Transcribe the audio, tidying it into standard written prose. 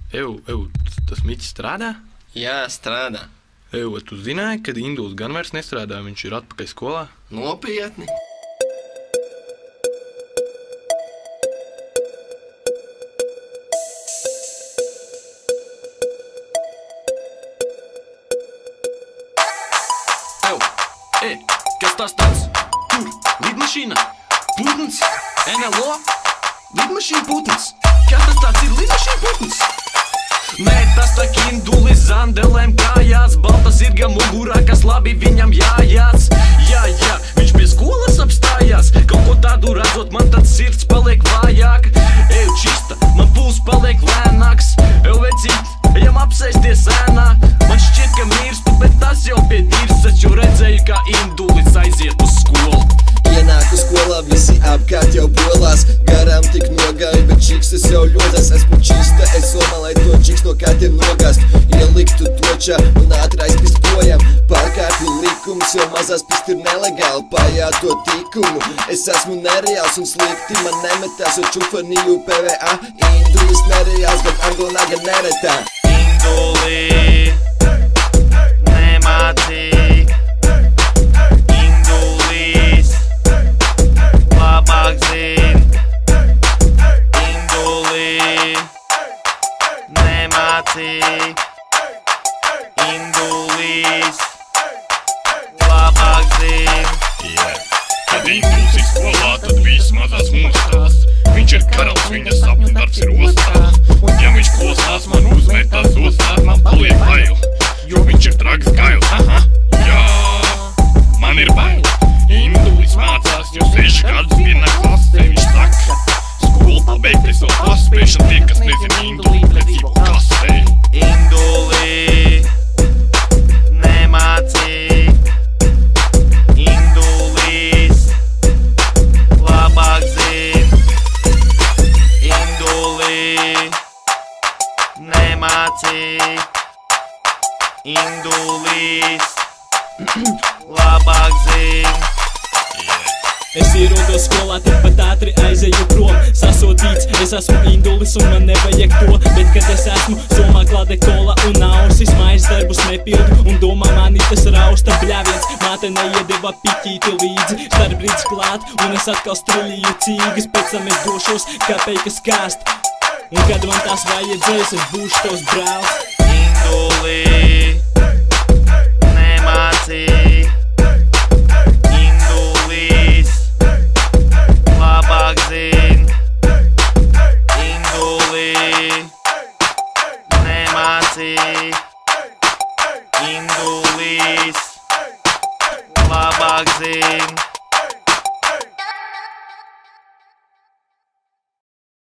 Tas Miķis strādā? Jā, strādā. Tu zināji, ka Induls gan vairs nestrādā, viņš ir atpakaļ skolā? Nopietni? Kas tas tāds? Kur? Lidmašīna? Putns? NLO? Lidmašīna putns? Kas tas tāds ir? Lidmašīna putns? Nē, tas tā Indulis zandelēm kājās, baltas ir gan mugurā, kas labi viņam jājāc. Jā, viņš pie skolas apstājās, kaut ko tādu redzot, man tad sirds paliek vājāk. Čista, man puls paliek lēnāks. Vecīt, ejam apsēsties ēnā. Man šķiet, ka mirstu, bet tas jau pie dirs, taču redzēju, kā Indulis aiziet uz skolu. Ienāku skolā, visi apkārt jau bolās, garām tik nogāju, bet čikstas jau ļodās. Esmu čista, es domā, lai to čiks no kārtiem nogāst. Ieliktu točā un ātrais pist projām. Pārkārtu likums, jo mazās pist ir nelegāli. Pājā to tikumu, es esmu nereāls un slikti man nemetās, jo čufanīju PVA. Indulis nereāls, bet angolnāga neretā. Induli nemācīk, Indulis labāk zin. Induli nemācīk, Indulis labāk zin. Kad Induls ir skolā, tad viss mazās mūstās. Viņš ir karalis, viņa sapņu darbs ir ostā. Ja viņš klausās, man uzmetās ostā, man paliek bail, jo viņš ir trags gails. Jā, man ir bail. Indulis mācās, jo 6 gadus vienā klasē viņš saka, skolu pabeigt es vēl paspēšu, tie, kas nezin Induli, plecību kasē. Induli nemācīk, Indulis labāk zin. Induli nemācīk, Indulis labāk zin. Es ierodos skolā, tikpat ātri aizēju prom. Sasodīts, es esmu Indulis un man nevajag to. Bet, kad es esmu somā klāde kola un ausis, mājas darbus nepildu un domā mani tas rausta bļāviens. Māte neiedeva piķīti līdzi, starbrīdz klāt un es atkal strelīju cīgas. Pēc tam es došos kā peikas kāst, un kad man tās vajadzēs, es būšu tos brālis. Induli nemācīk, Indulis labāk zin. Induli nemācīk, Indulis labāk zin.